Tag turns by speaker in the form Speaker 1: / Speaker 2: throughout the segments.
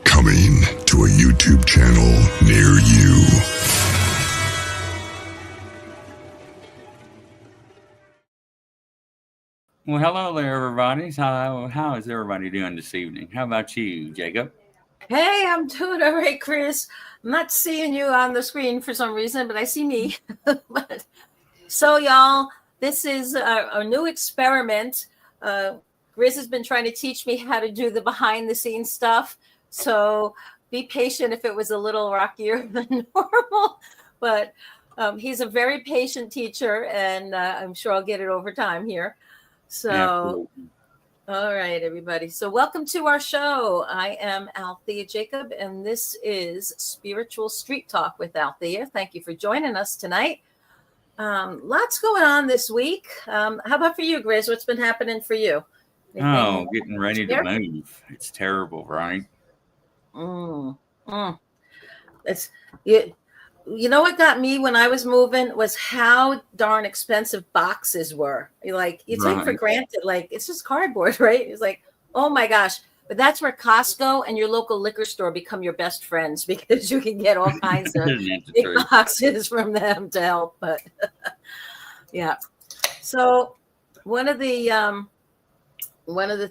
Speaker 1: Coming to a YouTube channel near you.
Speaker 2: Well, hello there, everybody. How is everybody doing this evening? How about you, Jacob?
Speaker 3: Hey, I'm doing all right, Chris. I'm not seeing you on the screen for some reason, but I see me. So, y'all, this is a new experiment. Grizz has been trying to teach me how to do the behind-the-scenes stuff. So be patient if it was a little rockier than normal. But he's a very patient teacher, and I'm sure I'll get it over time here. So,
Speaker 2: Absolutely.
Speaker 3: All right, everybody. So welcome to our show. I am Alethea Jacob, and this is Spiritual Street Talk with Alethea. Thank you for joining us tonight. Lots going on this week. How about for you, Grizz? What's been happening for you?
Speaker 2: Anything getting ready to move. It's terrible, right?
Speaker 3: It's you know what got me when I was moving was how darn expensive boxes were. Like you take for granted, like it's just cardboard, right? It's like, oh my gosh. But that's where Costco and your local liquor store become your best friends because you can get all kinds of big boxes from them to help. But yeah. So one of the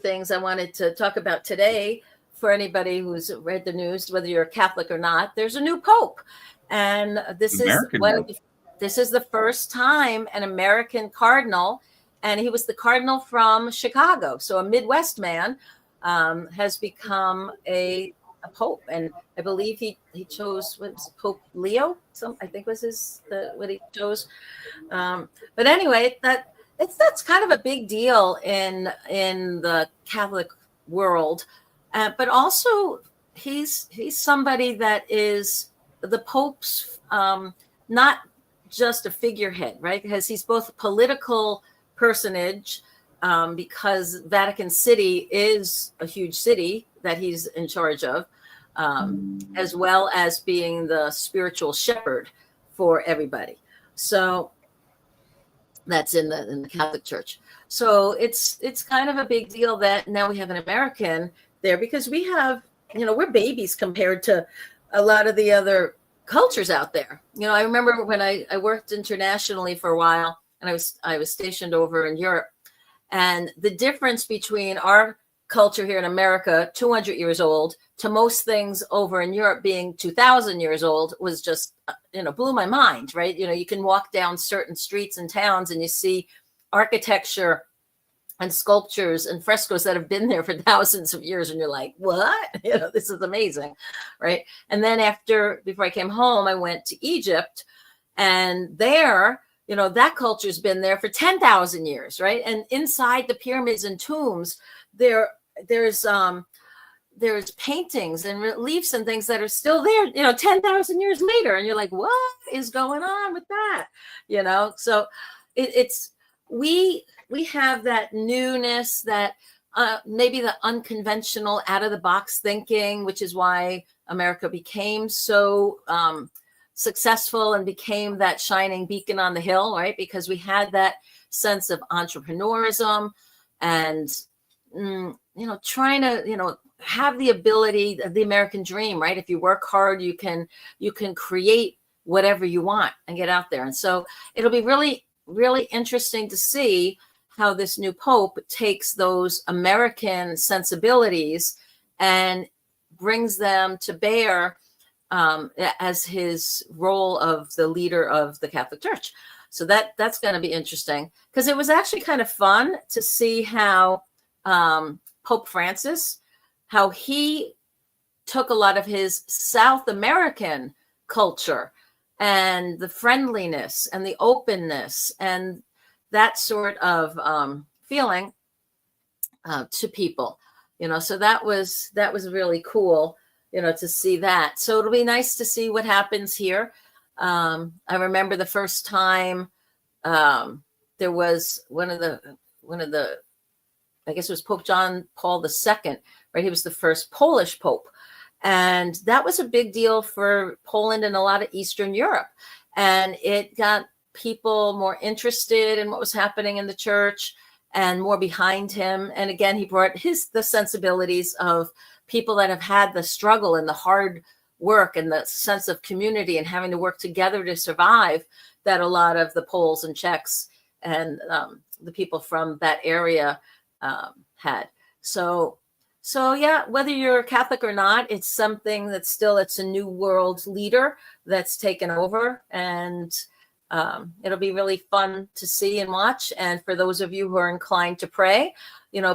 Speaker 3: things I wanted to talk about today for anybody who's read the news, whether you're a Catholic or not, there's a new Pope. And this is the first time an American cardinal, and he was the cardinal from Chicago, so a Midwest man, has become a pope. And I believe he chose Pope Leo. I think was what he chose. But anyway, that's kind of a big deal in the Catholic world. But also he's somebody that is the Pope's not just a figurehead, right? Because he's both a political personage, because Vatican City is a huge city that he's in charge of, as well as being the spiritual shepherd for everybody. So that's in the Catholic Church. So it's kind of a big deal that now we have an American there, because we have, we're babies compared to a lot of the other cultures out there. I remember when I worked internationally for a while, and I was stationed over in Europe, and the difference between our culture here in America, 200 years old, to most things over in Europe being 2,000 years old was just, blew my mind, right? You can walk down certain streets and towns and you see architecture and sculptures and frescoes that have been there for thousands of years. And you're like, what? This is amazing, right? And then before I came home, I went to Egypt, and there, that culture's been there for 10,000 years, right? And inside the pyramids and tombs, there's paintings and reliefs and things that are still there, 10,000 years later. And you're like, what is going on with that? So we have that newness, that maybe the unconventional, out of the box thinking, which is why America became so successful and became that shining beacon on the hill, right? Because we had that sense of entrepreneurism and, trying to, have the ability of the American dream, right? If you work hard, you can create whatever you want and get out there. And so it'll be really, really interesting to see how this new Pope takes those American sensibilities and brings them to bear as his role of the leader of the Catholic Church. So that's going to be interesting, because it was actually kind of fun to see how Pope Francis, how he took a lot of his South American culture and the friendliness and the openness and that sort of feeling to people, so that was really cool, to see that. So it'll be nice to see what happens here. I remember the first time there was one of the, I guess it was Pope John Paul II, right? He was the first Polish Pope. And that was a big deal for Poland and a lot of Eastern Europe. And it got people more interested in what was happening in the church and more behind him. And again, he brought the sensibilities of people that have had the struggle and the hard work and the sense of community and having to work together to survive, that a lot of the Poles and Czechs and the people from that area had. So yeah, whether you're Catholic or not, it's something that's still, it's a new world leader that's taken over, and it'll be really fun to see and watch. And for those of you who are inclined to pray,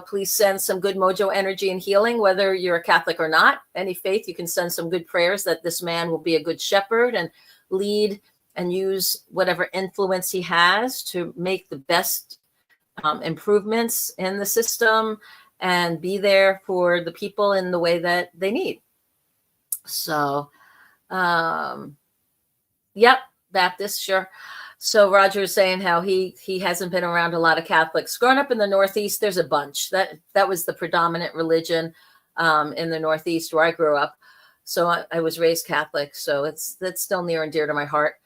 Speaker 3: please send some good mojo energy and healing, whether you're a Catholic or not. Any faith, you can send some good prayers that this man will be a good shepherd and lead and use whatever influence he has to make the best improvements in the system and be there for the people in the way that they need. So, yep, Baptist, sure. So Roger is saying how he hasn't been around a lot of Catholics. Growing up in the Northeast, there's a bunch. That was the predominant religion in the Northeast where I grew up. So I was raised Catholic. So that's still near and dear to my heart.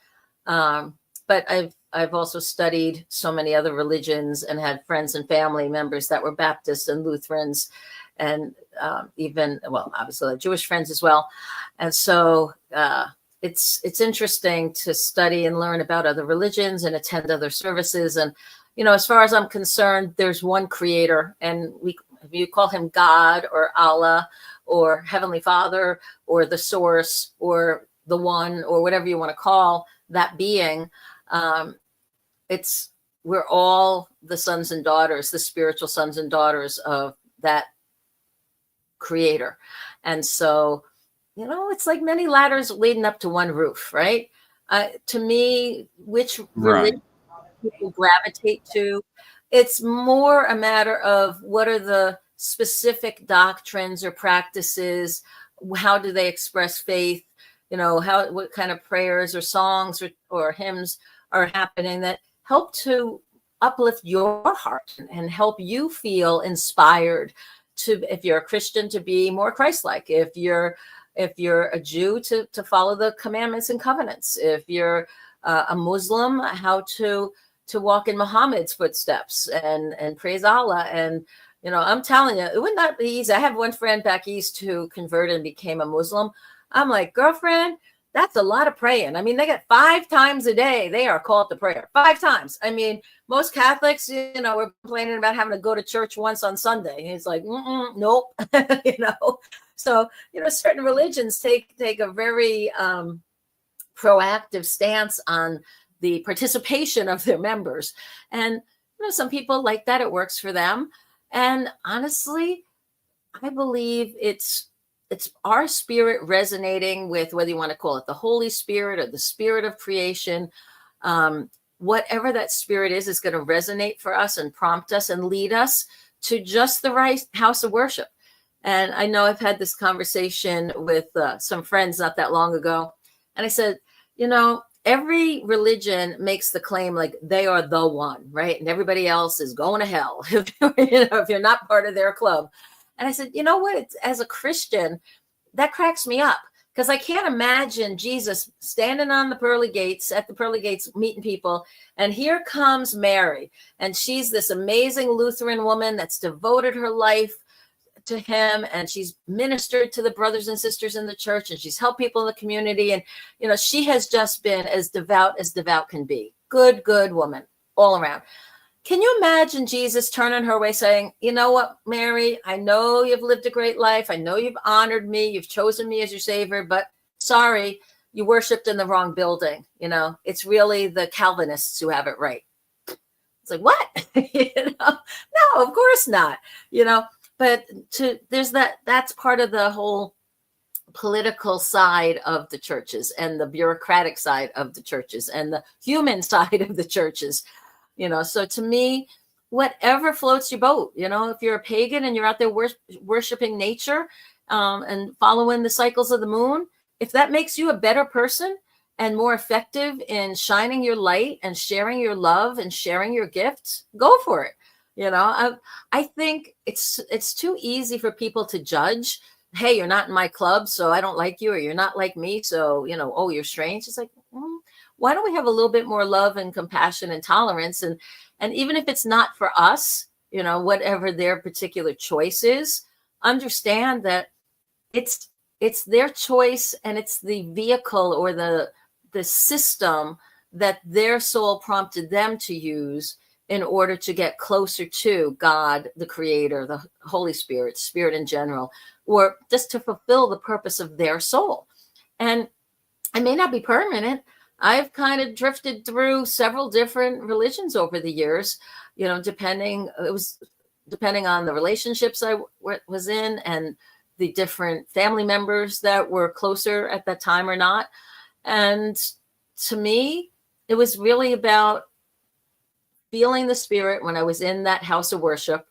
Speaker 3: But I've also studied so many other religions and had friends and family members that were Baptists and Lutherans, and even, well, obviously Jewish friends as well. And so it's interesting to study and learn about other religions and attend other services. And, as far as I'm concerned, there's one creator, and you call him God or Allah or Heavenly Father or the source or the one or whatever you want to call that being. We're all the sons and daughters, the spiritual sons and daughters of that creator. And so, it's like many ladders leading up to one roof, right? To me, which religion people gravitate to, it's more a matter of what are the specific doctrines or practices, how do they express faith, what kind of prayers or songs or hymns are happening that help to uplift your heart and help you feel inspired to, if you're a Christian, to be more Christ-like, if you're a Jew, to follow the commandments and covenants, if you're a Muslim, how to to walk in Muhammad's footsteps and praise Allah. And, you know, I'm telling you, it would not be easy. I have one friend back east who converted and became a Muslim. I'm like, girlfriend, that's a lot of praying. I mean, they get 5 times a day. They are called to prayer 5 times. I mean, most Catholics, you know, we're complaining about having to go to church once on Sunday. And it's like, nope, you know. So, you know, certain religions take a very proactive stance on the participation of their members. And, you know, some people like that. It works for them. And honestly, I believe it's our spirit resonating with, whether you want to call it the Holy Spirit or the spirit of creation. Whatever that spirit is going to resonate for us and prompt us and lead us to just the right house of worship. And I know I've had this conversation with some friends not that long ago. And I said, you know, every religion makes the claim like they are the one, right? And everybody else is going to hell, you know, if you're not part of their club. And I said, you know what? As a Christian, that cracks me up, because I can't imagine Jesus standing on the pearly gates, at the pearly gates, meeting people. And here comes Mary. And she's this amazing Lutheran woman that's devoted her life to him. And she's ministered to the brothers and sisters in the church. And she's helped people in the community. And, you know, she has just been as devout can be. Good woman all around. Can you imagine Jesus turning her way saying, you know what, Mary, I know you've lived a great life. I know you've honored me. You've chosen me as your savior, but sorry, you worshiped in the wrong building. You know, it's really the Calvinists who have it right. It's like, what? You know, no, of course not. You know, but that's part of the whole political side of the churches and the bureaucratic side of the churches and the human side of the churches. You know, so to me, whatever floats your boat, you know, if you're a pagan and you're out there worshiping nature and following the cycles of the moon, if that makes you a better person and more effective in shining your light and sharing your love and sharing your gifts, go for it. You know, I think it's too easy for people to judge. Hey, you're not in my club, so I don't like you, or you're not like me, so, you know, oh, you're strange. It's like, why don't we have a little bit more love and compassion and tolerance? And even if it's not for us, you know, whatever their particular choice is, understand that it's their choice, and it's the vehicle or the system that their soul prompted them to use in order to get closer to God, the Creator, the Holy Spirit, Spirit in general, or just to fulfill the purpose of their soul. And it may not be permanent. I've kind of drifted through several different religions over the years, you know, depending on the relationships I was in and the different family members that were closer at that time or not. And to me, it was really about feeling the spirit when I was in that house of worship,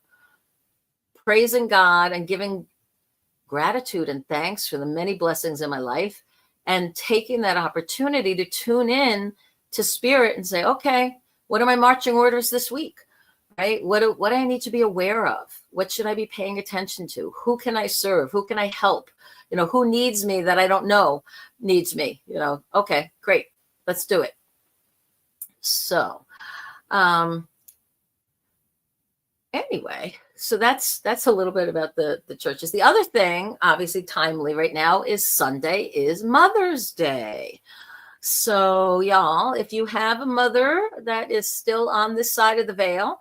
Speaker 3: praising God and giving gratitude and thanks for the many blessings in my life, and taking that opportunity to tune in to spirit and say, okay, what are my marching orders this week? Right? What do I need to be aware of? What should I be paying attention to? Who can I serve? Who can I help? You know, who needs me that I don't know needs me? You know, okay, great. Let's do it. So, anyway, so that's a little bit about the churches. The other thing, obviously timely right now, is Sunday is Mother's Day. So y'all, if you have a mother that is still on this side of the veil,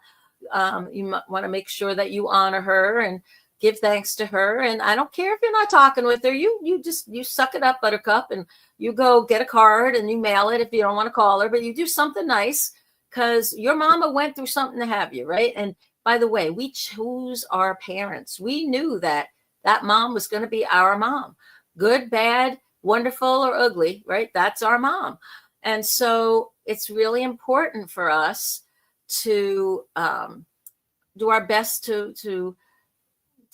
Speaker 3: you might want to make sure that you honor her and give thanks to her. And I don't care if you're not talking with her, you suck it up, buttercup, and you go get a card and you mail it if you don't want to call her, but you do something nice, because your mama went through something to have you, right? And by the way, we choose our parents. We knew that mom was going to be our mom. Good, bad, wonderful, or ugly, right? That's our mom. And so it's really important for us to do our best to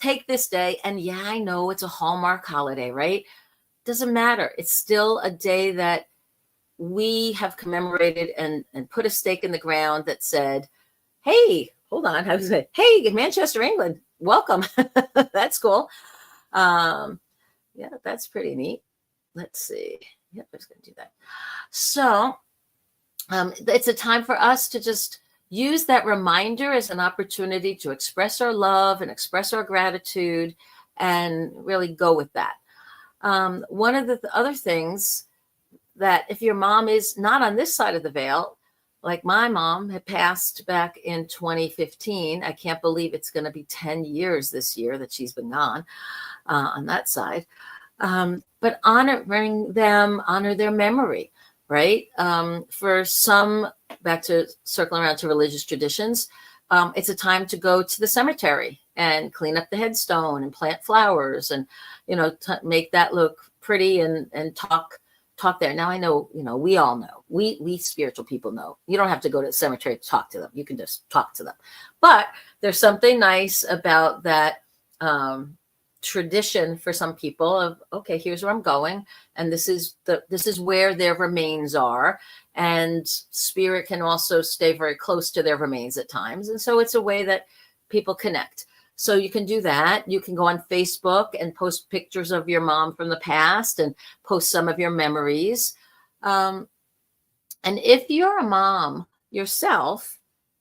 Speaker 3: take this day. And yeah, I know it's a Hallmark holiday, right? Doesn't matter. It's still a day that we have commemorated and put a stake in the ground that said, hey, hold on. I was saying, hey, Manchester, England, welcome. That's cool. Yeah, that's pretty neat. Let's see. Yep, I was going to do that. So It's a time for us to just use that reminder as an opportunity to express our love and express our gratitude and really go with that. One of the other things that if your mom is not on this side of the veil, like my mom had passed back in 2015. I can't believe it's going to be 10 years this year that she's been gone on that side. But honoring them, honor their memory, right? For some, back to circling around to religious traditions, it's a time to go to the cemetery and clean up the headstone and plant flowers and, make that look pretty and talk there. Now I know, we all know, we spiritual people know, you don't have to go to the cemetery to talk to them. You can just talk to them. But there's something nice about that tradition for some people of, okay, here's where I'm going. And this is where their remains are. And spirit can also stay very close to their remains at times. And so it's a way that people connect. So you can do that. You can go on Facebook and post pictures of your mom from the past and post some of your memories. And if you're a mom yourself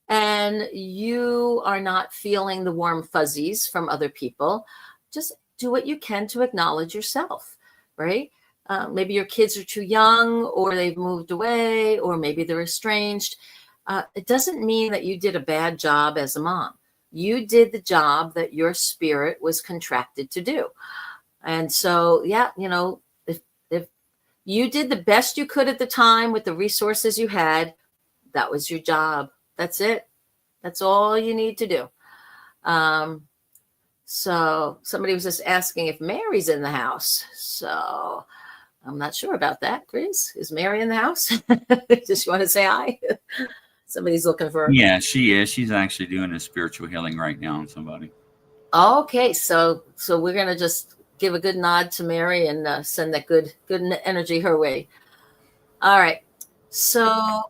Speaker 3: and you are not feeling the warm fuzzies from other people, just do what you can to acknowledge yourself, right? Maybe your kids are too young or they've moved away or maybe they're estranged. It doesn't mean that you did a bad job as a mom. You did the job that your spirit was contracted to do. And so, yeah, if you did the best you could at the time with the resources you had, that was your job. That's it. That's all you need to do. So somebody was just asking if Mary's in the house. So I'm not sure about that. Chris, is Mary in the house? Just want to say hi. Somebody's looking for her.
Speaker 2: Yeah, she is. She's actually doing a spiritual healing right now on somebody.
Speaker 3: Okay, so we're gonna just give a good nod to Mary and send that good energy her way. All right. So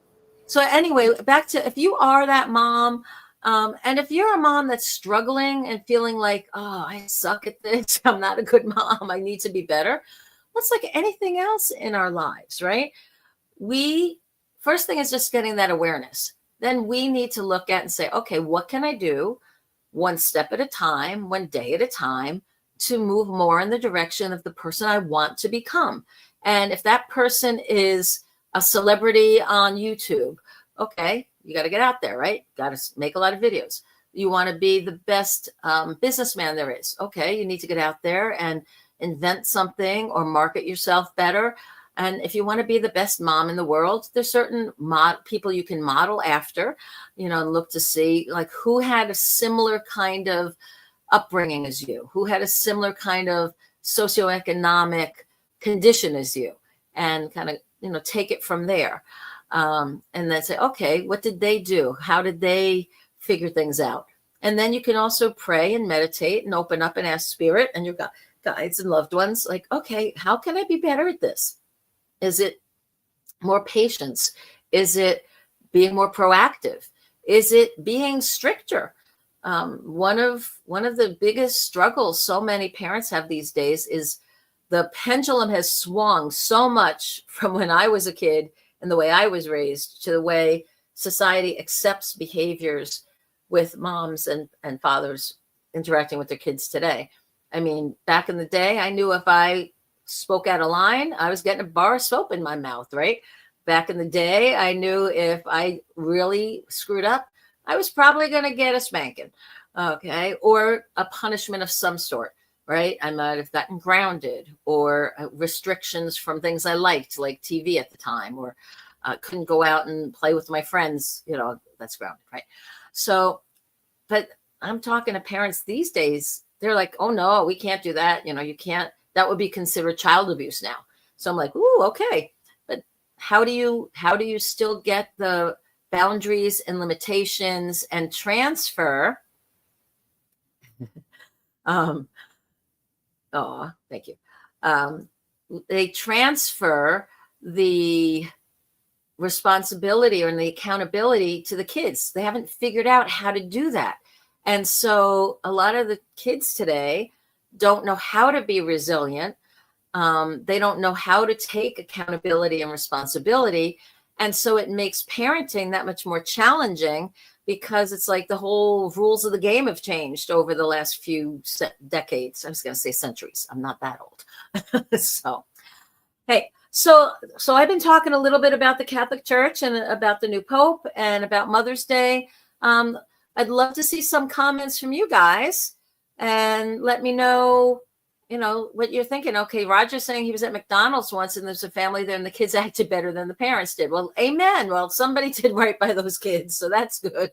Speaker 3: anyway, back to if you are that mom, and if you're a mom that's struggling and feeling like, oh, I suck at this, I'm not a good mom, I need to be better. That's like anything else in our lives, right? First thing is just getting that awareness. Then we need to look at and say, okay, what can I do one step at a time, one day at a time to move more in the direction of the person I want to become? And if that person is a celebrity on YouTube, okay, you got to get out there, right? Got to make a lot of videos. You want to be the best businessman there is. Okay, you need to get out there and invent something or market yourself better. And if you want to be the best mom in the world, there's certain people you can model after, and look to see like who had a similar kind of upbringing as you, who had a similar kind of socioeconomic condition as you, and kind of, take it from there. And then say, okay, what did they do? How did they figure things out? And then you can also pray and meditate and open up and ask spirit and your guides and loved ones, like, okay, how can I be better at this? Is it more patience? Is it being more proactive? Is it being stricter? One of the biggest struggles so many parents have these days is the pendulum has swung so much from when I was a kid and the way I was raised to the way society accepts behaviors with moms and fathers interacting with their kids today. I mean, back in the day, I knew if I spoke out of line, I was getting a bar of soap in my mouth, right? Back in the day, I knew if I really screwed up, I was probably going to get a spanking, okay? Or a punishment of some sort, right? I might have gotten grounded or restrictions from things I liked, like TV at the time, or couldn't go out and play with my friends, that's grounded, right? So, but I'm talking to parents these days, they're like, oh no, we can't do that. You can't. That would be considered child abuse now. So I'm like, ooh, okay. But how do you still get the boundaries and limitations and transfer? Thank you. They transfer the responsibility or the accountability to the kids. They haven't figured out how to do that. And so a lot of the kids today don't know how to be resilient. They don't know how to take accountability and responsibility. And so it makes parenting that much more challenging, because it's like the whole rules of the game have changed over the last few decades. I was going to say centuries. I'm not that old. So, hey, so I've been talking a little bit about the Catholic Church and about the new Pope and about Mother's Day. I'd love to see some comments from you guys and let me know, what you're thinking. Okay, Roger's saying he was at McDonald's once and there's a family there and the kids acted better than the parents did. Well, amen. Well, somebody did right by those kids, so that's good.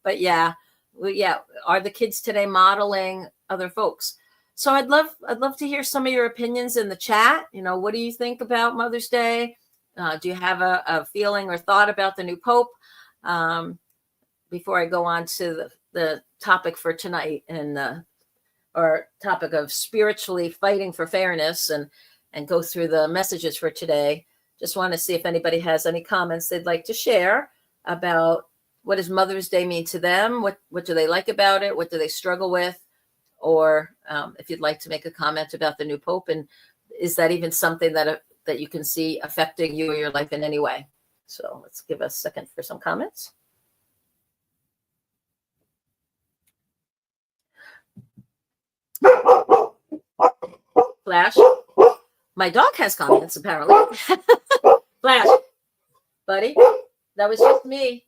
Speaker 3: But yeah, are the kids today modeling other folks? So I'd love to hear some of your opinions in the chat. What do you think about Mother's Day? Do you have a feeling or thought about the new Pope? Before I go on to the topic for tonight, and our topic of spiritually fighting for fairness, and go through the messages for today. Just want to see if anybody has any comments they'd like to share about what does Mother's Day mean to them? What do they like about it? What do they struggle with? Or if you'd like to make a comment about the new Pope, and is that even something that you can see affecting you or your life in any way? So let's give a second for some comments. Flash. My dog has comments, apparently. Flash, buddy, that was just me.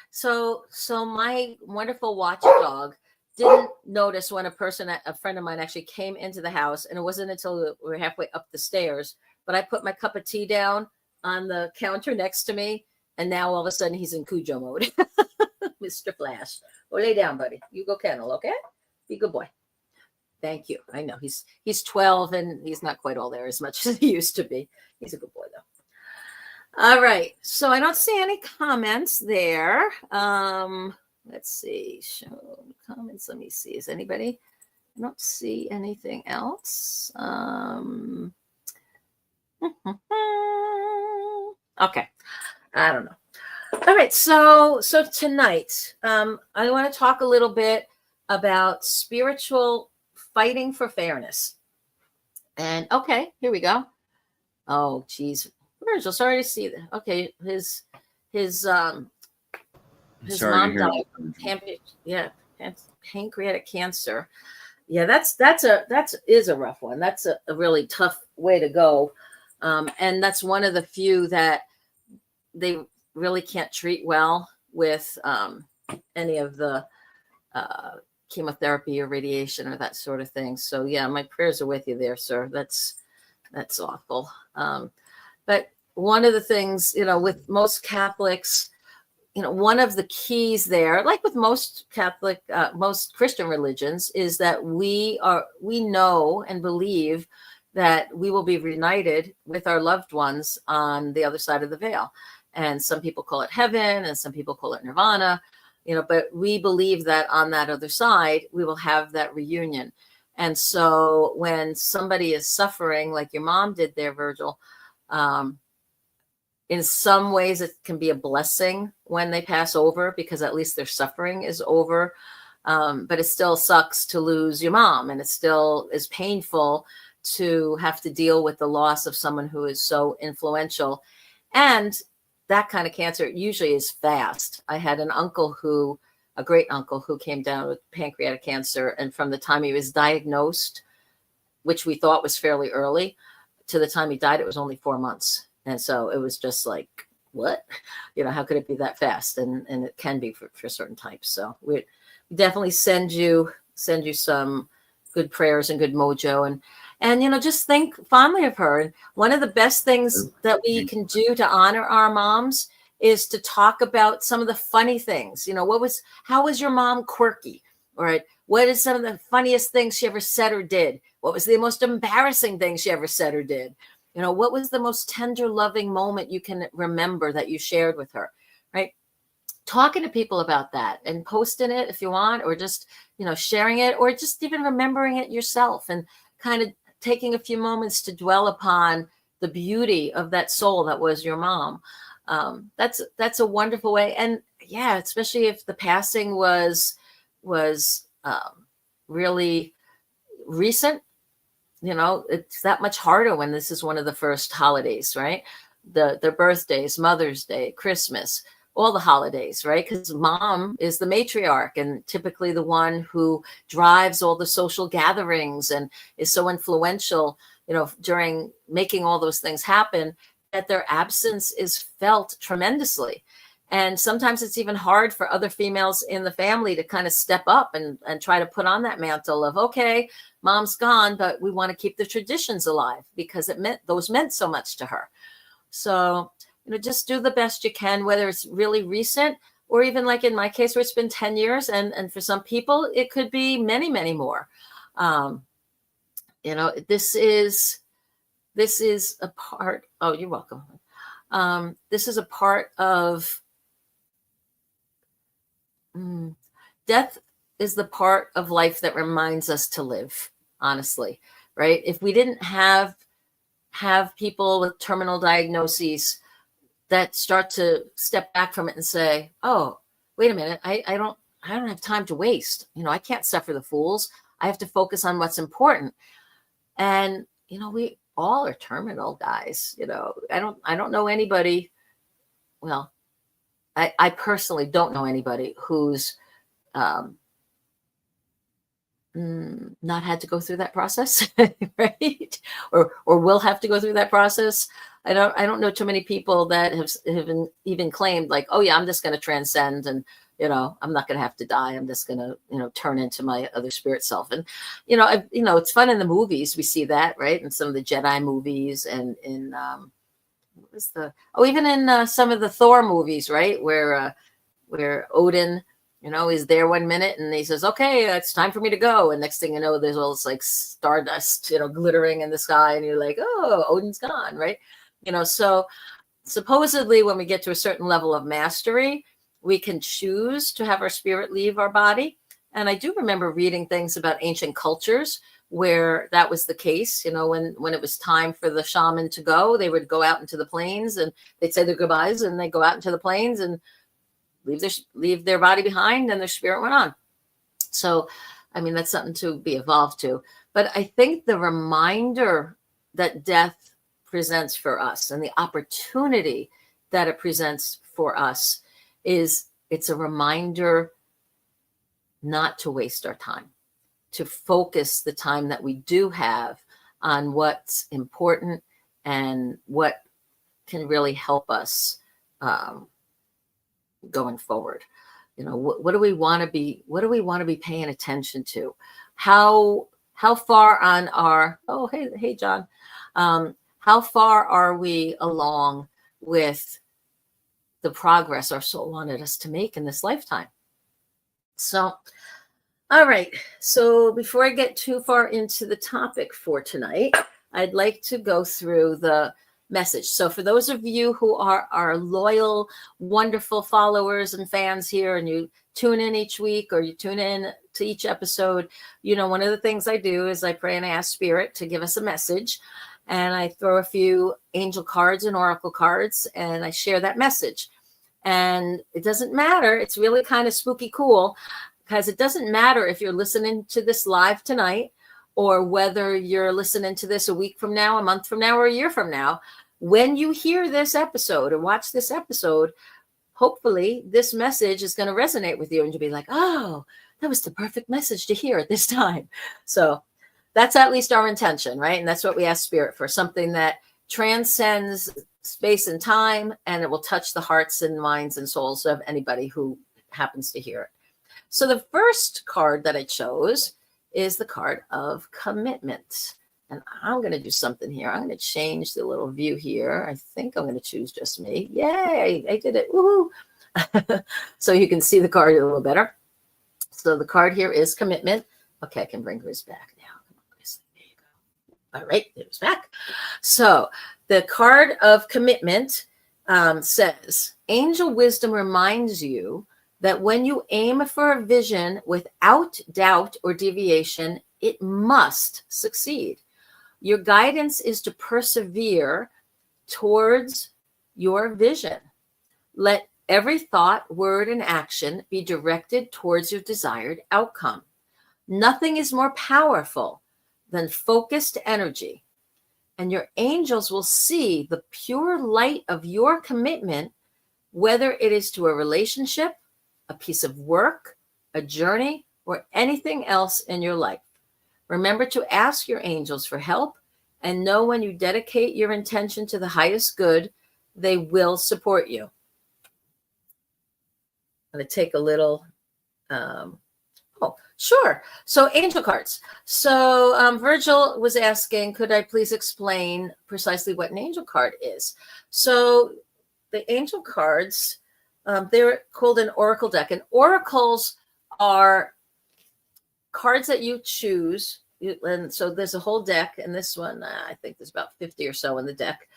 Speaker 3: So my wonderful watchdog didn't notice when a friend of mine actually came into the house, and it wasn't until we were halfway up the stairs, but I put my cup of tea down on the counter next to me, and now all of a sudden he's in Cujo mode. Mr. Flash. Well, lay down, buddy. You go kennel, okay? Be a good boy. Thank you. I know he's 12 and he's not quite all there as much as he used to be. He's a good boy though. All right. So I don't see any comments there. Let's see. Show comments. Let me see. Is anybody? I don't see anything else. Okay. I don't know. All right. So tonight, I want to talk a little bit about spiritual fighting for fairness. And okay, here we go. Oh, geez. Virgil, sorry to see that. Okay, his mom died from pancreatic cancer. Yeah, that is a rough one. That's a really tough way to go. And that's one of the few that they really can't treat well with any of the chemotherapy or radiation or that sort of thing. So yeah, my prayers are with you there, sir. That's awful. But one of the things, with most Catholics, one of the keys there, like with most most Christian religions, is that we know and believe that we will be reunited with our loved ones on the other side of the veil. And some people call it heaven and some people call it nirvana. But we believe that on that other side, we will have that reunion. And so when somebody is suffering, like your mom did there, Virgil, in some ways it can be a blessing when they pass over, because at least their suffering is over. But it still sucks to lose your mom, and it still is painful to have to deal with the loss of someone who is so influential. And that kind of cancer usually is fast. I had a great uncle who came down with pancreatic cancer. And from the time he was diagnosed, which we thought was fairly early, to the time he died, it was only 4 months. And so it was just like, what? How could it be that fast? And it can be for certain types. So we definitely send you some good prayers and good mojo, and just think fondly of her. And one of the best things that we can do to honor our moms is to talk about some of the funny things. How was your mom quirky? All right. What is some of the funniest things she ever said or did? What was the most embarrassing thing she ever said or did? What was the most tender, loving moment you can remember that you shared with her? Right. Talking to people about that and posting it if you want, or just, sharing it, or just even remembering it yourself and kind of taking a few moments to dwell upon the beauty of that soul that was your mom. That's a wonderful way. And yeah, especially if the passing was really recent, it's that much harder when this is one of the first holidays, right? their birthdays, Mother's Day, Christmas, all the holidays, right? Because mom is the matriarch and typically the one who drives all the social gatherings and is so influential, during making all those things happen, that their absence is felt tremendously. And sometimes it's even hard for other females in the family to kind of step up and try to put on that mantle of, okay, mom's gone, but we want to keep the traditions alive because those meant so much to her. So, just do the best you can, whether it's really recent or even like in my case where it's been 10 years. And for some people, it could be many, many more. This is a part. Oh, you're welcome. This is a part of death is the part of life that reminds us to live, honestly, right? If we didn't have people with terminal diagnoses that start to step back from it and say, oh, wait a minute, I don't have time to waste. I can't suffer the fools. I have to focus on what's important. And, we all are terminal, guys. I don't know anybody. Well, I personally don't know anybody who's not had to go through that process, right? Or will have to go through that process. I don't know too many people that have even claimed like, oh yeah, I'm just going to transcend and I'm not going to have to die. I'm just going to turn into my other spirit self. And it's fun in the movies. We see that, right? In some of the Jedi movies and in even in some of the Thor movies, right? Where Odin, is there 1 minute and he says, okay, it's time for me to go. And next thing you know, there's all this like stardust, glittering in the sky. And you're like, oh, Odin's gone, right? So supposedly when we get to a certain level of mastery, we can choose to have our spirit leave our body. And I do remember reading things about ancient cultures where that was the case. When it was time for the shaman to go, they would go out into the plains and they'd say their goodbyes and they go out into the plains and leave their body behind and their spirit went on. So, that's something to be evolved to. But I think the reminder that death presents for us and the opportunity that it presents for us it's a reminder not to waste our time, to focus the time that we do have on what's important and what can really help us going forward. What do we want to be? What do we want to be paying attention to? How far on our? Oh, hey, John. How far are we along with the progress our soul wanted us to make in this lifetime? So, all right. So before I get too far into the topic for tonight, I'd like to go through the message. So for those of you who are our loyal, wonderful followers and fans here, and you tune in each week or you tune in to each episode, one of the things I do is I pray and I ask Spirit to give us a message. And I throw a few angel cards and oracle cards and I share that message. And it doesn't matter. It's really kind of spooky cool because it doesn't matter if you're listening to this live tonight or whether you're listening to this a week from now, a month from now, or a year from now. When you hear this episode or watch this episode, hopefully this message is going to resonate with you and you'll be like, oh, that was the perfect message to hear at this time. So that's at least our intention, right? And that's what we ask Spirit for, something that transcends space and time, and it will touch the hearts and minds and souls of anybody who happens to hear it. So the first card that I chose is the card of commitment. And I'm going to do something here. I'm going to change the little view here. I think I'm going to choose just me. Yay, I did it. Woohoo. So you can see the card a little better. So the card here is commitment. Okay, I can bring Grizz back now. There you go. All right, it was back. So the card of commitment says, Angel Wisdom reminds you that when you aim for a vision without doubt or deviation, it must succeed. Your guidance is to persevere towards your vision. Let every thought, word, and action be directed towards your desired outcome. Nothing is more powerful than focused energy, and your angels will see the pure light of your commitment, whether it is to a relationship, a piece of work, a journey, or anything else in your life. Remember to ask your angels for help, and know when you dedicate your intention to the highest good, they will support you. I'm going to take a little, oh, sure. So angel cards. So Virgil was asking, could I please explain precisely what an angel card is? So the angel cards, they're called an oracle deck. And oracles are cards that you choose. And so there's a whole deck, and this one, I think there's about 50 or so in the deck.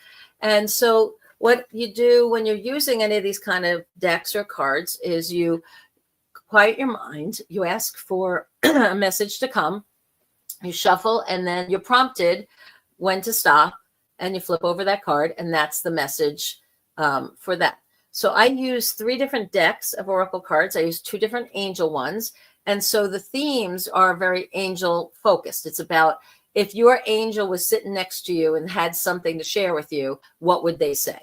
Speaker 3: And so what you do when you're using any of these kind of decks or cards is you quiet your mind, you ask for a message to come, you shuffle, and then you're prompted when to stop, and you flip over that card, and that's the message for that. So I use 3 different decks of oracle cards. I use 2 different angel ones. And so the themes are very angel focused. It's about if your angel was sitting next to you and had something to share with you, what would they say?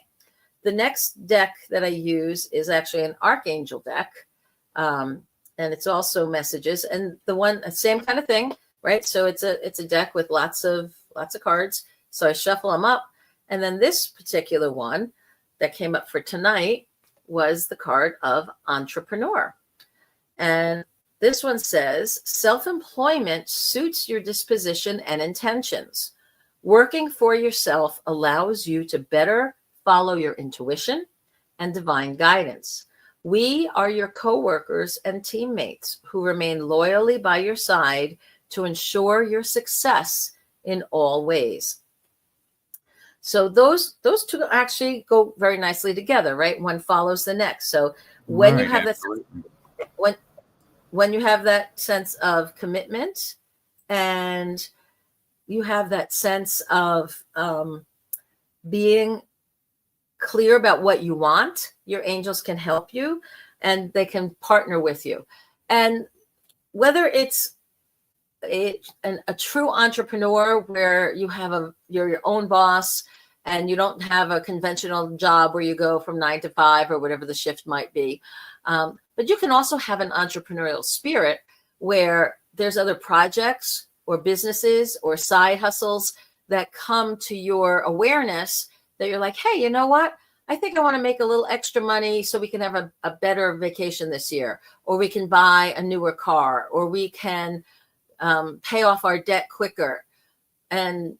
Speaker 3: The next deck that I use is actually an archangel deck. And it's also messages. And the one, same kind of thing, right? So it's a deck with lots of cards. So I shuffle them up. And then this particular one that came up for tonight was the card of entrepreneur. And this one says, self-employment suits your disposition and intentions. Working for yourself allows you to better follow your intuition and divine guidance. We are your co-workers and teammates who remain loyally by your side to ensure your success in all ways. So those 2 actually go very nicely together, right? One follows the next. So when you have that, when you have that sense of commitment, and you have that sense of being clear about what you want, your angels can help you, and they can partner with you. And whether it's a true entrepreneur where you have you're your own boss and you don't have a conventional job where you go from 9 to 5 or whatever the shift might be. But you can also have an entrepreneurial spirit where there's other projects or businesses or side hustles that come to your awareness that you're like, hey, you know what? I think I want to make a little extra money so we can have a better vacation this year, or we can buy a newer car, or we can pay off our debt quicker and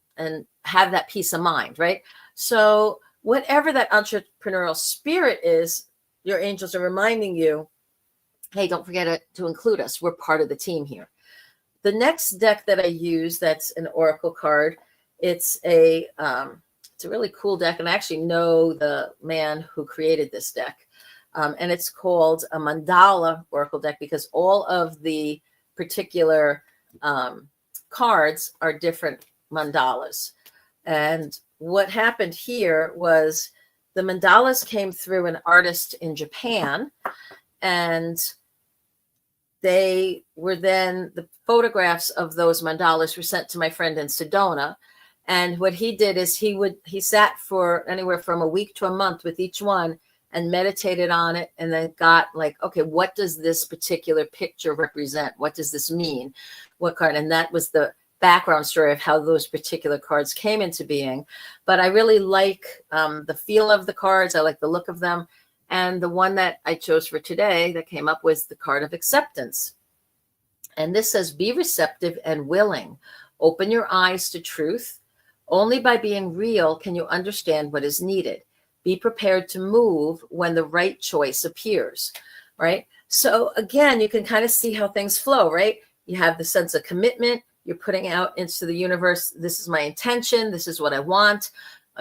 Speaker 3: have that peace of mind, right? So whatever that entrepreneurial spirit is, your angels are reminding you, hey, don't forget to include us. We're part of the team here. The next deck that I use, that's an oracle card. It's a really cool deck, and I actually know the man who created this deck. And it's called a mandala oracle deck because all of the particular cards are different mandalas. And what happened here was the mandalas came through an artist in Japan, and they were then, the photographs of those mandalas were sent to my friend in Sedona. And what he did is he sat for anywhere from a week to a month with each one and meditated on it, and then got like, okay, what does this particular picture represent? What does this mean? What card? And that was the background story of how those particular cards came into being. But I really like the feel of the cards. I like the look of them. And the one that I chose for today that came up was the card of acceptance. And this says, be receptive and willing. Open your eyes to truth. Only by being real can you understand what is needed. Be prepared to move when the right choice appears, right? So again, you can kind of see how things flow, right? You have the sense of commitment. You're putting out into the universe, this is my intention. This is what I want.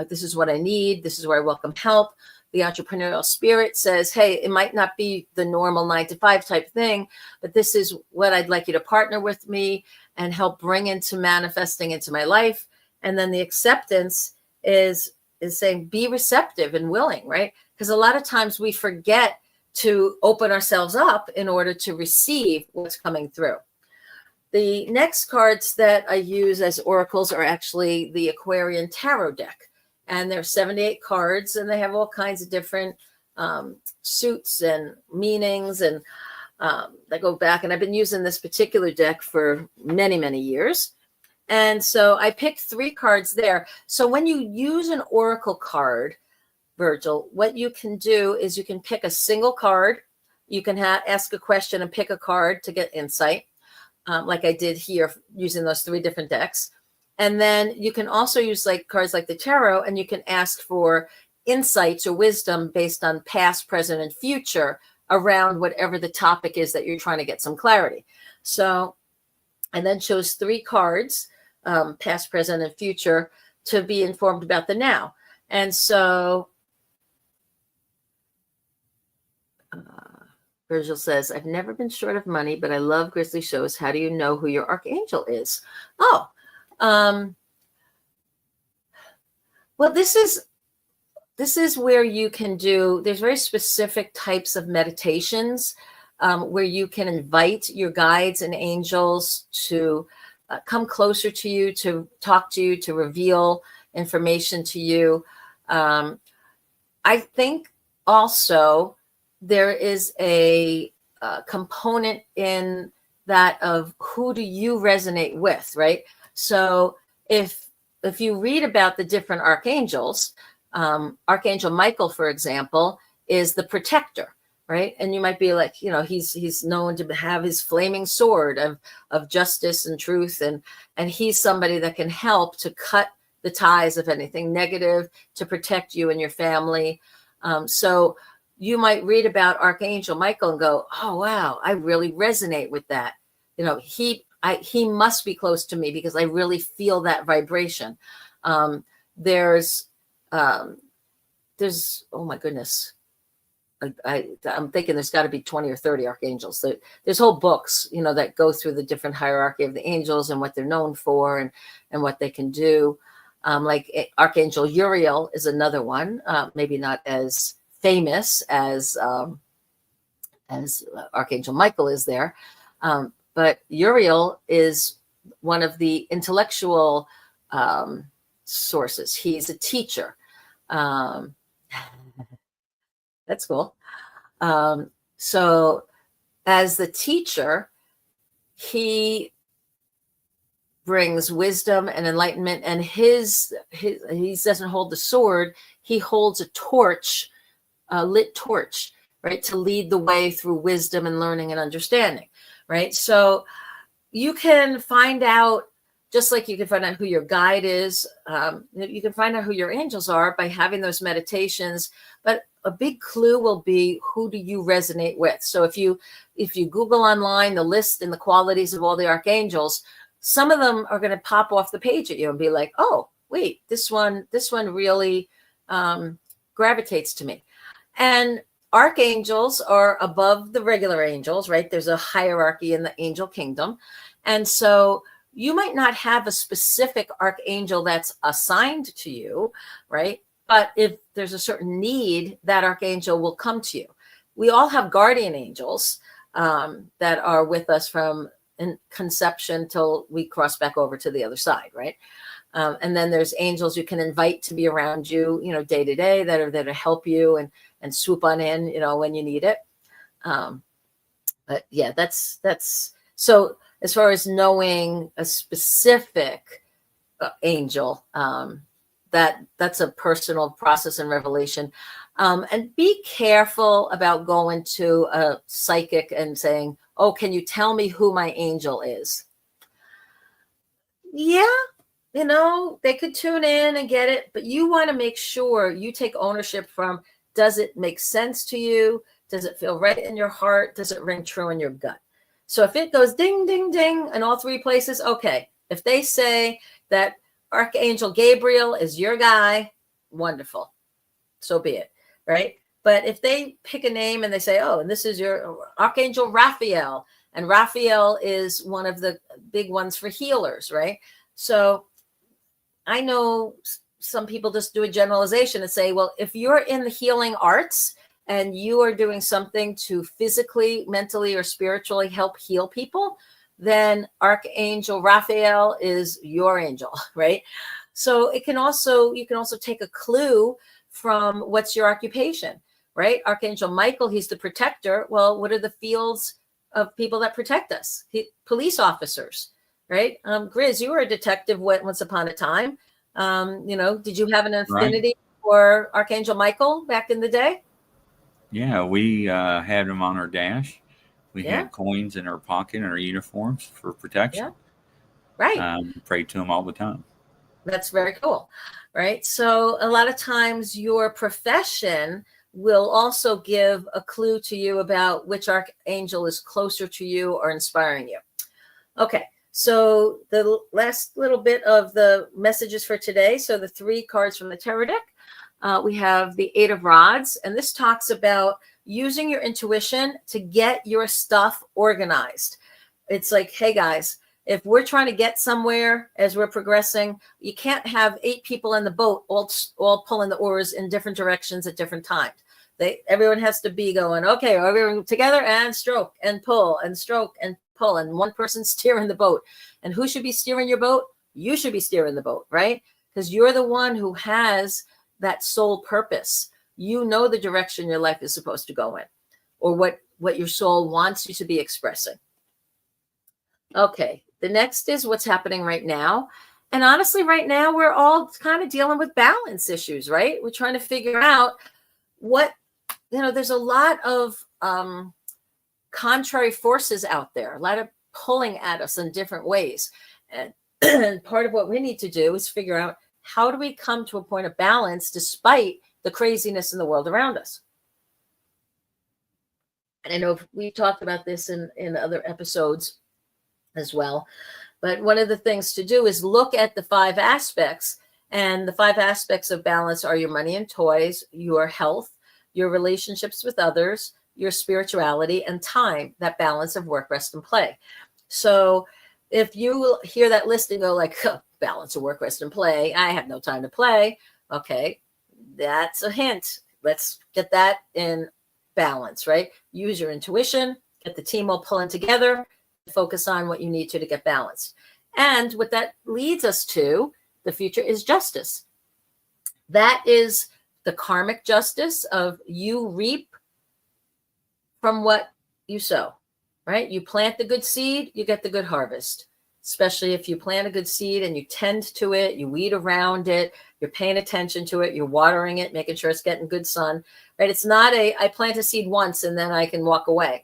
Speaker 3: This is what I need. This is where I welcome help. The entrepreneurial spirit says, hey, it might not be the normal 9 to 5 type thing, but this is what I'd like you to partner with me and help bring into manifesting into my life. And then the acceptance is saying, be receptive and willing, right? Because a lot of times we forget to open ourselves up in order to receive what's coming through. The next cards that I use as oracles are actually the Aquarian Tarot deck. And there's 78 cards, and they have all kinds of different suits and meanings, and they go back. And I've been using this particular deck for many, many years. And so I picked 3 cards there. So when you use an oracle card, Virgil, what you can do is you can pick a single card. You can ask a question and pick a card to get insight, like I did here using those 3 different decks. And then you can also use like cards like the tarot, and you can ask for insights or wisdom based on past, present, and future around whatever the topic is that you're trying to get some clarity. So I then chose 3 cards, past, present, and future, to be informed about the now. And so Virgil says, I've never been short of money, but I love Grizzly shows. How do you know who your archangel is? Oh, well, this is where you can do, there's very specific types of meditations where you can invite your guides and angels to come closer to you, to talk to you, to reveal information to you. I think also there is a component in that of who do you resonate with, right? So if you read about the different archangels, Archangel Michael, for example, is the protector, right? And you might be like, he's known to have his flaming sword of justice and truth, and he's somebody that can help to cut the ties of anything negative, to protect you and your family. So you might read about Archangel Michael and go, oh, wow, I really resonate with that. He must be close to me because I really feel that vibration. There's, oh my goodness. I'm thinking there's got to be 20 or 30 archangels. There's whole books, that go through the different hierarchy of the angels and what they're known for and what they can do. Like Archangel Uriel is another one, maybe not as famous as Archangel Michael is there. But Uriel is one of the intellectual sources. He's a teacher. That's cool. So as the teacher, he brings wisdom and enlightenment, and he doesn't hold the sword. He holds a torch, a lit torch, right, to lead the way through wisdom and learning and understanding, right? So you can find out, just like you can find out who your guide is, you can find out who your angels are by having those meditations. But a big clue will be, who do you resonate with? So if you Google online the list and the qualities of all the archangels, some of them are going to pop off the page at you and be like, oh, wait, this one really gravitates to me. And archangels are above the regular angels, right? There's a hierarchy in the angel kingdom. And so you might not have a specific archangel that's assigned to you, right? But if there's a certain need, that archangel will come to you. We all have guardian angels that are with us from conception till we cross back over to the other side, right? And then there's angels you can invite to be around you, day to day, that are there to help you and swoop on in, when you need it. But yeah, that's so. As far as knowing a specific angel, that's a personal process and revelation. And be careful about going to a psychic and saying, oh, can you tell me who my angel is? Yeah, they could tune in and get it, but you want to make sure you take ownership from, does it make sense to you? Does it feel right in your heart? Does it ring true in your gut? So if it goes ding, ding, ding in all 3 places, okay. If they say that Archangel Gabriel is your guy, wonderful. So be it, right? But if they pick a name and they say, oh, and this is your Archangel Raphael, and Raphael is one of the big ones for healers, right? So I know some people just do a generalization and say, well, if you're in the healing arts and you are doing something to physically, mentally, or spiritually help heal people, then Archangel Raphael is your angel, right? So you can also take a clue from what's your occupation, right? Archangel Michael, he's the protector. Well, what are the fields of people that protect us? Police officers, right? Grizz, you were a detective once upon a time. Did you have an affinity for Archangel Michael back in the day?
Speaker 2: Yeah, we had them on our dash. We had coins in our pocket in our uniforms for protection.
Speaker 3: Yeah. Right.
Speaker 2: Prayed to them all the time.
Speaker 3: That's very cool, right? So a lot of times your profession will also give a clue to you about which archangel is closer to you or inspiring you. Okay, so the last little bit of the messages for today. So the 3 cards from the tarot deck. We have the 8 of Rods, and this talks about using your intuition to get your stuff organized. It's like, hey guys, if we're trying to get somewhere as we're progressing, you can't have 8 people in the boat all pulling the oars in different directions at different times. Everyone has to be going, okay, everyone together and stroke and pull and stroke and pull, and one person steering the boat. And who should be steering your boat? You should be steering the boat, right? Because you're the one who has that soul purpose. You know the direction your life is supposed to go in, or what your soul wants you to be expressing. Okay, the next is what's happening right now. And honestly, right now, we're all kind of dealing with balance issues, right? We're trying to figure out there's a lot of contrary forces out there, a lot of pulling at us in different ways. And part of what we need to do is figure out, how do we come to a point of balance despite the craziness in the world around us? And I know we talked about this in other episodes as well. But one of the things to do is look at the 5 aspects. And the 5 aspects of balance are your money and toys, your health, your relationships with others, your spirituality, and time, that balance of work, rest, and play. So if you hear that list and go like, balance of work, rest, and play, I have no time to play. Okay, that's a hint. Let's get that in balance, right? Use your intuition, get the team all pulling together, focus on what you need to get balanced. And what that leads us to, the future, is justice. That is the karmic justice of you reap from what you sow, right? You plant the good seed, you get the good harvest. Especially if you plant a good seed and you tend to it, you weed around it, you're paying attention to it, you're watering it, making sure it's getting good sun, right? It's not I plant a seed once and then I can walk away.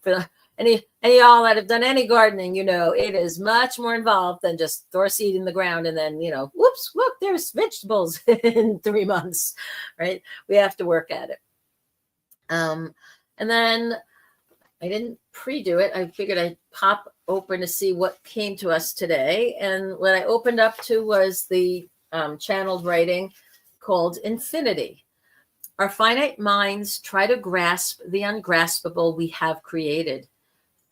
Speaker 3: For any of y'all that have done any gardening, it is much more involved than just throw a seed in the ground and then, whoops, look, there's vegetables in 3 months, right? We have to work at it. And then I didn't pre-do it. I figured I'd pop open to see what came to us today. And what I opened up to was the channeled writing called Infinity. Our finite minds try to grasp the ungraspable we have created.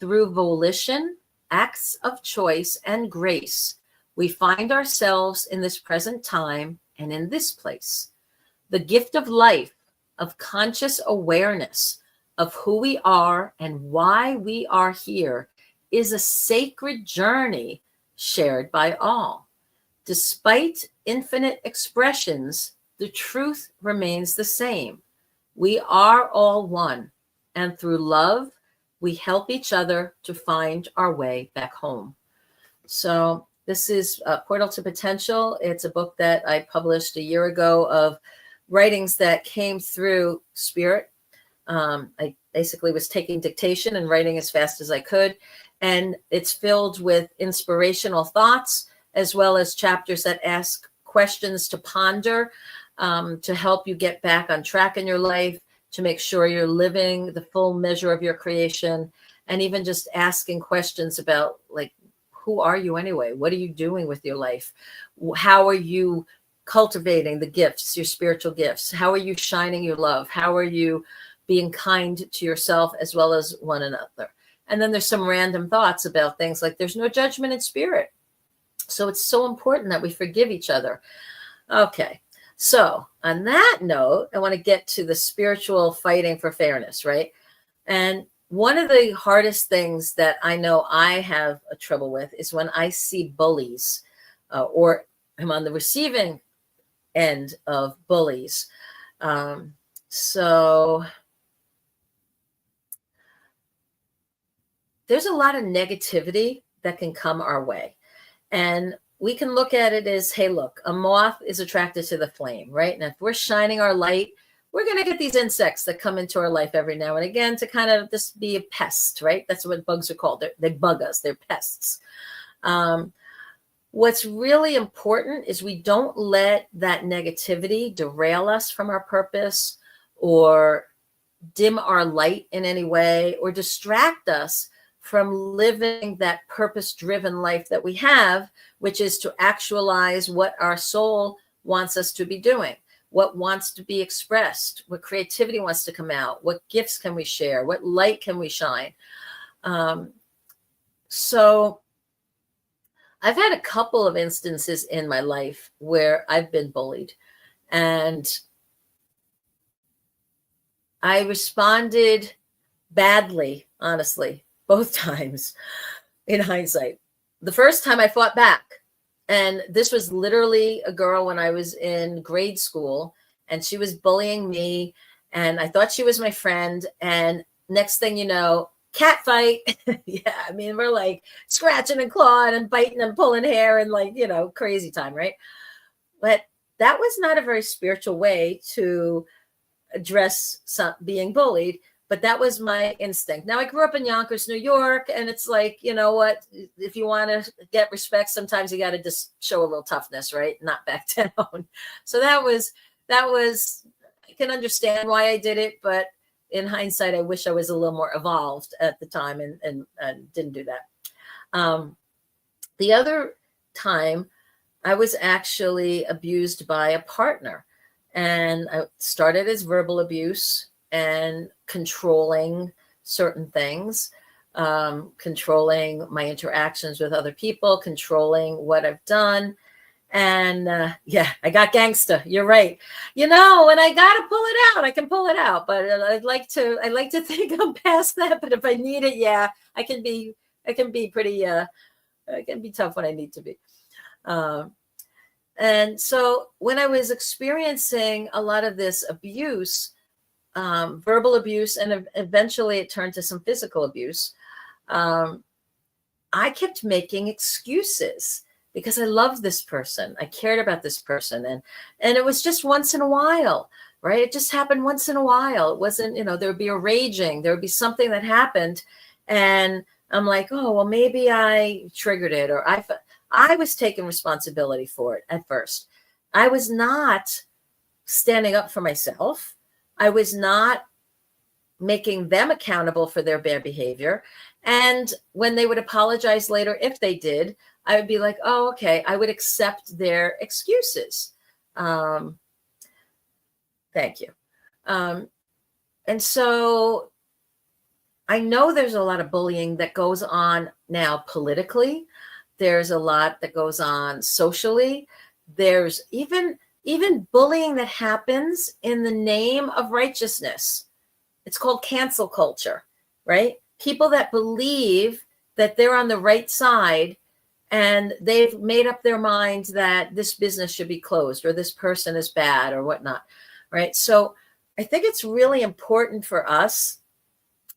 Speaker 3: Through volition, acts of choice, and grace, we find ourselves in this present time and in this place. The gift of life, of conscious awareness of who we are and why we are here, is a sacred journey shared by all. Despite infinite expressions, the truth remains the same. We are all one, and through love, we help each other to find our way back home. So this is Portal to Potential. It's a book that I published a year ago of writings that came through spirit. I basically was taking dictation and writing as fast as I could. And it's filled with inspirational thoughts, as well as chapters that ask questions to ponder, to help you get back on track in your life, to make sure you're living the full measure of your creation, and even just asking questions about, like, who are you anyway? What are you doing with your life? How are you cultivating the gifts, your spiritual gifts? How are you shining your love? How are you being kind to yourself as well as one another? And then there's some random thoughts about things like there's no judgment in spirit. So it's so important that we forgive each other. Okay. So on that note, I want to get to the spiritual fighting for fairness, right? And one of the hardest things that I know I have a trouble with is when I see bullies, or I'm on the receiving end of bullies. So there's a lot of negativity that can come our way. And we can look at it as, hey, look, a moth is attracted to the flame, right? And if we're shining our light, we're going to get these insects that come into our life every now and again to kind of just be a pest, right? That's what bugs are called. They bug us. They're pests. What's really important is we don't let that negativity derail us from our purpose or dim our light in any way or distract us from living that purpose-driven life that we have, which is to actualize what our soul wants us to be doing, what wants to be expressed, what creativity wants to come out, what gifts can we share, what light can we shine. So I've had a couple of instances in my life where I've been bullied, and I responded badly, honestly, both times in hindsight. The first time I fought back, and this was literally a girl when I was in grade school, and she was bullying me, and I thought she was my friend, and next thing you know, cat fight. Yeah, I mean, we're like scratching and clawing and biting and pulling hair and like, crazy time, right? But that was not a very spiritual way to address being bullied, but that was my instinct. Now, I grew up in Yonkers, New York, and it's like, you know what, if you want to get respect, sometimes you got to just show a little toughness, right? Not back down. So that was, I can understand why I did it, but in hindsight, I wish I was a little more evolved at the time and didn't do that. The other time, I was actually abused by a partner, and I started as verbal abuse and controlling certain things, controlling my interactions with other people, controlling what I've done. And yeah, I got gangsta. You're right. When I gotta pull it out, I can pull it out. But I'd like to think I'm past that. But if I need it, yeah, I can be pretty. I can be tough when I need to be. And so when I was experiencing a lot of this abuse, verbal abuse, and eventually it turned to some physical abuse, I kept making excuses. Because I loved this person. I cared about this person. And it was just once in a while, right? It just happened once in a while. It wasn't, there would be a raging. There would be something that happened. And I'm like, oh, well, maybe I triggered it. Or I was taking responsibility for it at first. I was not standing up for myself. I was not making them accountable for their bad behavior. And when they would apologize later, if they did, I would be like, oh, okay, I would accept their excuses. Thank you. And so I know there's a lot of bullying that goes on now politically. There's a lot that goes on socially. There's even bullying that happens in the name of righteousness. It's called cancel culture, right? People that believe that they're on the right side and they've made up their minds that this business should be closed or this person is bad or whatnot, right? So I think it's really important for us,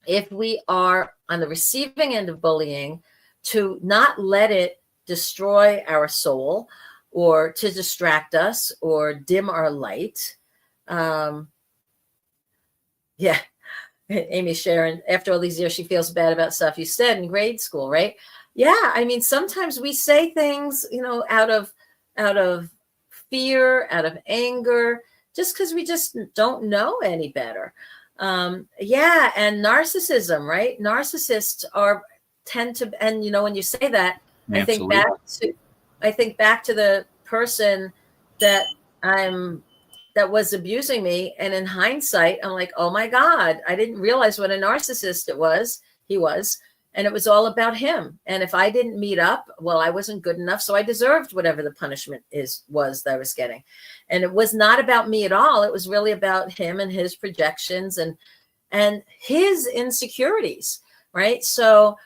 Speaker 3: if we are on the receiving end of bullying, to not let it destroy our soul or to distract us or dim our light. Yeah. Amy Sharon, after all these years, she feels bad about stuff you said in grade school, right? Yeah, I mean, sometimes we say things, out of fear, out of anger, just because we just don't know any better. Yeah, and narcissism, right? Narcissists tend to, and when you say that,
Speaker 2: Absolutely.
Speaker 3: I think back to the person that was abusing me, and in hindsight, I'm like, oh my God, I didn't realize what a narcissist he was. And it was all about him. And if I didn't meet up, well, I wasn't good enough. So I deserved whatever the punishment was that I was getting. And it was not about me at all. It was really about him and his projections. And and his insecurities, right? So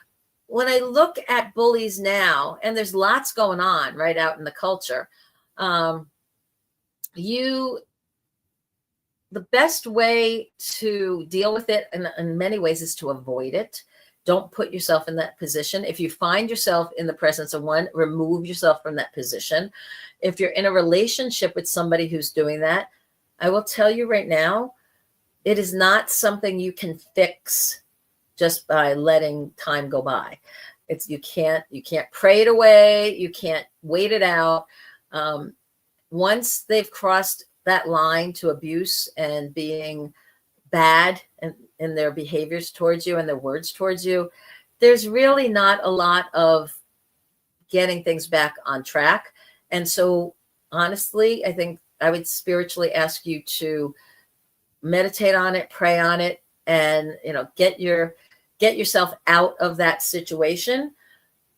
Speaker 3: when I look at bullies now, and there's lots going on right out in the culture, the best way to deal with it in many ways is to avoid it. Don't put yourself in that position. If you find yourself in the presence of one, remove yourself from that position. If you're in a relationship with somebody who's doing that, I will tell you right now, it is not something you can fix just by letting time go by. You can't pray it away. You can't wait it out. Once they've crossed that line to abuse and being bad in their behaviors towards you and their words towards you, there's really not a lot of getting things back on track. And so honestly, I think I would spiritually ask you to meditate on it, pray on it, and get yourself out of that situation.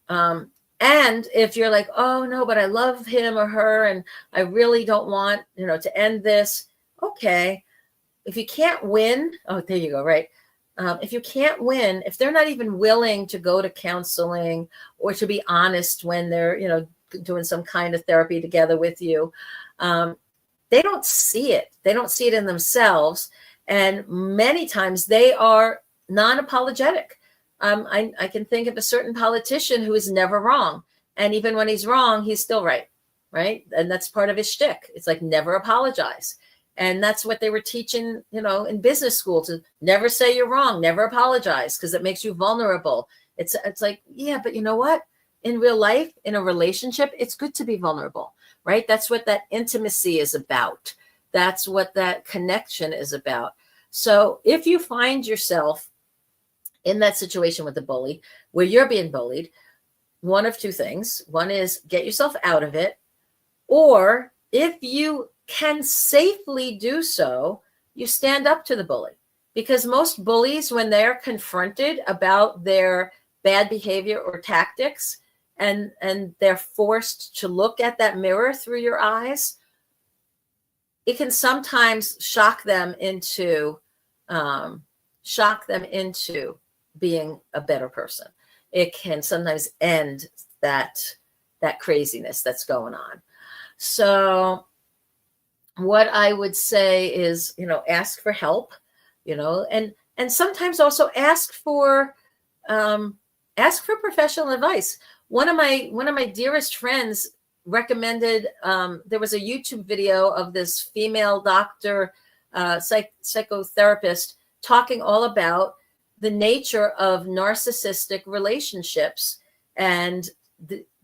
Speaker 3: And if you're like, oh no, but I love him or her and I really don't want, to end this. Okay. If you can't win, oh, there you go. Right. If you can't win, if they're not even willing to go to counseling or to be honest when they're, doing some kind of therapy together with you, they don't see it. They don't see it in themselves. And many times they are non-apologetic. I can think of a certain politician who is never wrong. And even when he's wrong, he's still right. Right. And that's part of his shtick. It's like, never apologize. And that's what they were teaching, in business school, to never say you're wrong, never apologize, because it makes you vulnerable. It's like, yeah, but you know what? In real life, in a relationship, it's good to be vulnerable, right? That's what that intimacy is about. That's what that connection is about. So if you find yourself in that situation with the bully where you're being bullied, one of two things. One is get yourself out of it, or if you can safely do so, you stand up to the bully. Because most bullies, when they're confronted about their bad behavior or tactics, and they're forced to look at that mirror through your eyes, it can sometimes shock them into being a better person. It can sometimes end that craziness that's going on. So what I would say is, ask for help, and sometimes also ask for professional advice. One of my dearest friends recommended, there was a YouTube video of this female doctor, psychotherapist, talking all about the nature of narcissistic relationships and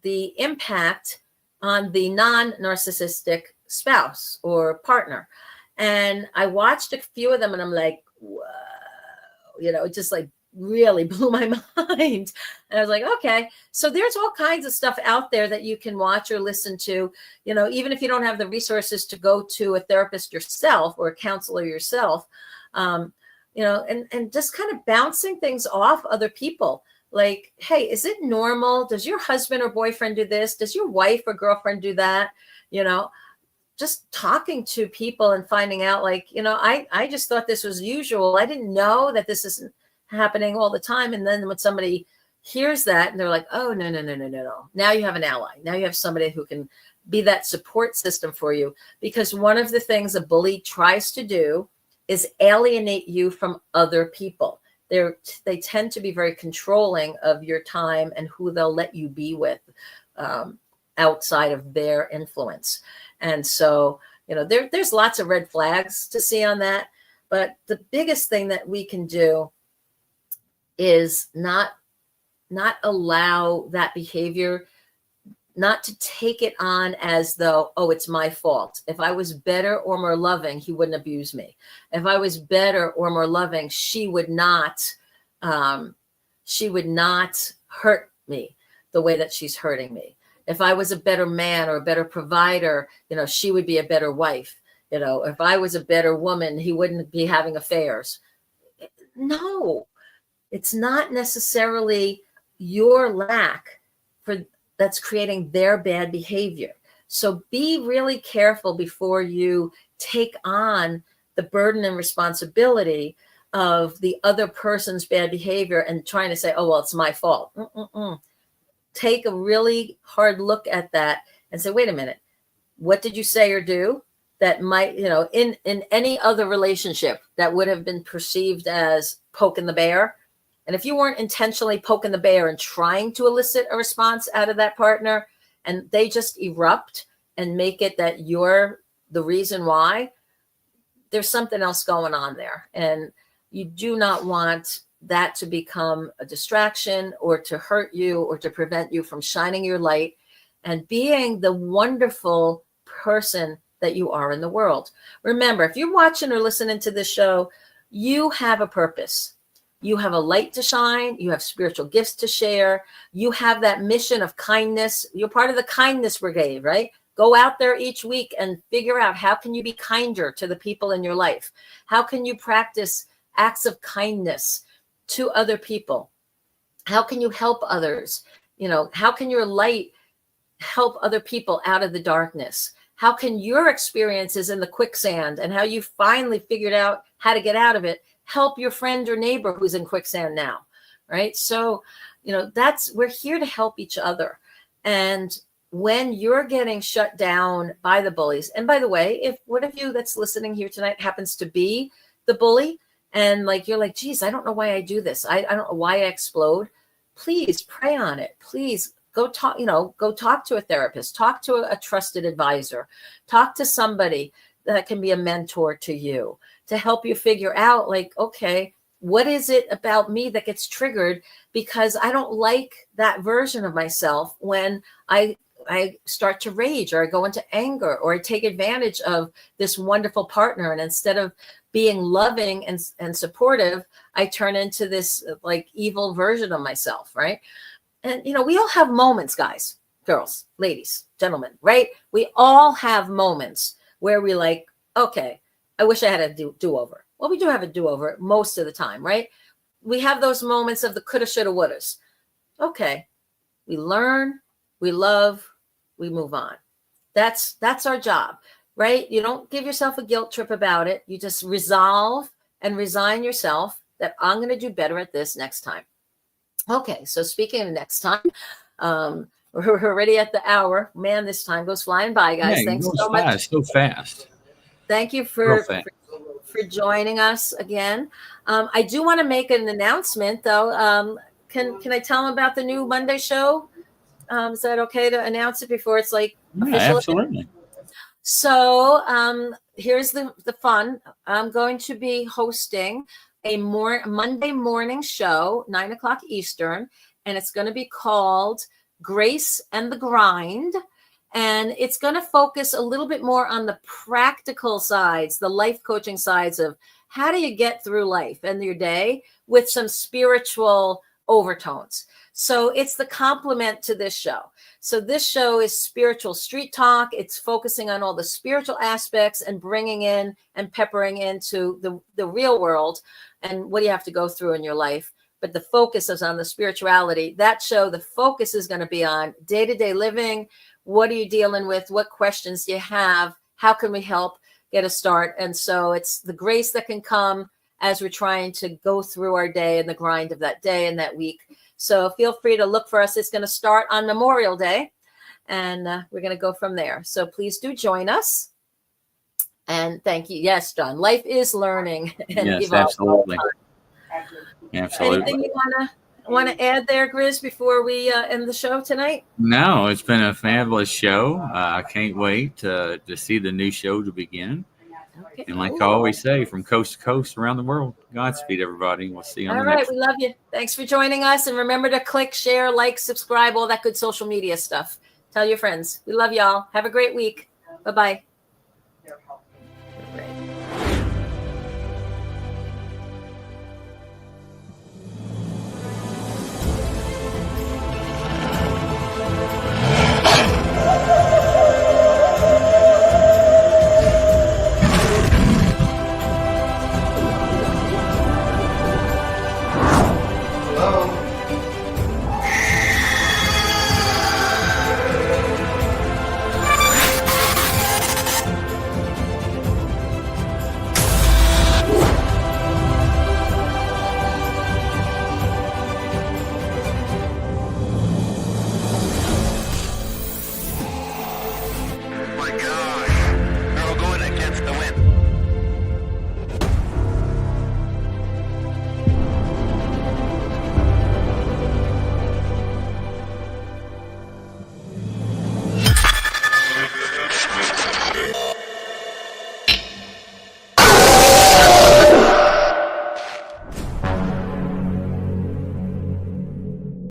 Speaker 3: the impact on the non-narcissistic spouse or partner. And I watched a few of them and I'm like, whoa, it just like really blew my mind. And I was like, okay, so there's all kinds of stuff out there that you can watch or listen to, even if you don't have the resources to go to a therapist yourself or a counselor yourself, and just kind of bouncing things off other people. Like, hey, is it normal? Does your husband or boyfriend do this? Does your wife or girlfriend do that? Just talking to people and finding out, like, I just thought this was usual. I didn't know that this isn't happening all the time. And then when somebody hears that and they're like, oh, no. Now you have an ally. Now you have somebody who can be that support system for you. Because one of the things a bully tries to do is alienate you from other people. They tend to be very controlling of your time and who they'll let you be with outside of their influence. And so, there's lots of red flags to see on that. But the biggest thing that we can do is not allow that behavior, not to take it on as though, oh, it's my fault. If I was better or more loving, he wouldn't abuse me. If I was better or more loving, she would not hurt me the way that she's hurting me. If I was a better man or a better provider, she would be a better wife. If I was a better woman, he wouldn't be having affairs. No, it's not necessarily your lack that's creating their bad behavior. So be really careful before you take on the burden and responsibility of the other person's bad behavior and trying to say, oh, well, it's my fault. Take a really hard look at that and say, wait a minute, what did you say or do that might, in any other relationship that would have been perceived as poking the bear? And if you weren't intentionally poking the bear and trying to elicit a response out of that partner, and they just erupt and make it that you're the reason why, there's something else going on there. And you do not want that to become a distraction or to hurt you or to prevent you from shining your light and being the wonderful person that you are in the world. Remember, if you're watching or listening to this show, you have a purpose. You have a light to shine. You have spiritual gifts to share. You have that mission of kindness. You're part of the kindness brigade, right? Go out there each week and figure out, how can you be kinder to the people in your life? How can you practice acts of kindness to other people? How can you help others? How can your light help other people out of the darkness? How can your experiences in the quicksand and how you finally figured out how to get out of it help your friend or neighbor who's in quicksand now, right? So, we're here to help each other. And when you're getting shut down by the bullies, and by the way, if one of you that's listening here tonight happens to be the bully, and you're like, geez, I don't know why I do this. I don't know why I explode. Please pray on it. Please go talk to a therapist, talk to a trusted advisor, talk to somebody that can be a mentor to you to help you figure out, okay, what is it about me that gets triggered because I don't like that version of myself when I start to rage, or I go into anger, or I take advantage of this wonderful partner. And instead of being loving and supportive, I turn into this evil version of myself, right? And, we all have moments, guys, girls, ladies, gentlemen, right? We all have moments where we okay, I wish I had a do-over. Well, we do have a do-over most of the time, right? We have those moments of the coulda, shoulda, wouldas. Okay, we learn, we love, we move on. That's our job, right? You don't give yourself a guilt trip about it. You just resolve and resign yourself that I'm going to do better at this next time. Okay, so speaking of next time, we're already at the hour. Man, this time goes flying by, guys.
Speaker 2: Yeah,
Speaker 3: Thanks
Speaker 2: so
Speaker 3: much.
Speaker 2: So fast.
Speaker 3: Thank you for joining us again. I do want to make an announcement, though. Can I tell them about the new Monday show? Is that okay to announce it before it's official?
Speaker 2: Absolutely.
Speaker 3: So here's the fun. I'm going to be hosting a Monday morning show, 9:00 Eastern, and it's going to be called Grace and the Grind. And it's going to focus a little bit more on the practical sides, the life coaching sides of how do you get through life and your day with some spiritual overtones. So it's the complement to this show. So this show is spiritual street talk. It's focusing on all the spiritual aspects and bringing in and peppering into the real world and what do you have to go through in your life. But the focus is on the spirituality. That show, the focus is going to be on day-to-day living. What are you dealing with? What questions do you have? How can we help get a start? And so it's the grace that can come as we're trying to go through our day and the grind of that day and that week. So feel free to look for us. It's going to start on Memorial Day, and we're going to go from there. So please do join us. And thank you. Yes, John, life is learning. And
Speaker 2: yes, absolutely. Absolutely.
Speaker 3: Anything you want to add there, Grizz, before we end the show tonight?
Speaker 2: No, it's been a fabulous show. I can't wait to see the new show to begin. Okay. And like I always say, from coast to coast around the world, Godspeed, everybody. We'll see you on the next one.
Speaker 3: We love you. Thanks for joining us. And remember to click, share, like, subscribe, all that good social media stuff. Tell your friends. We love y'all. Have a great week. Bye-bye.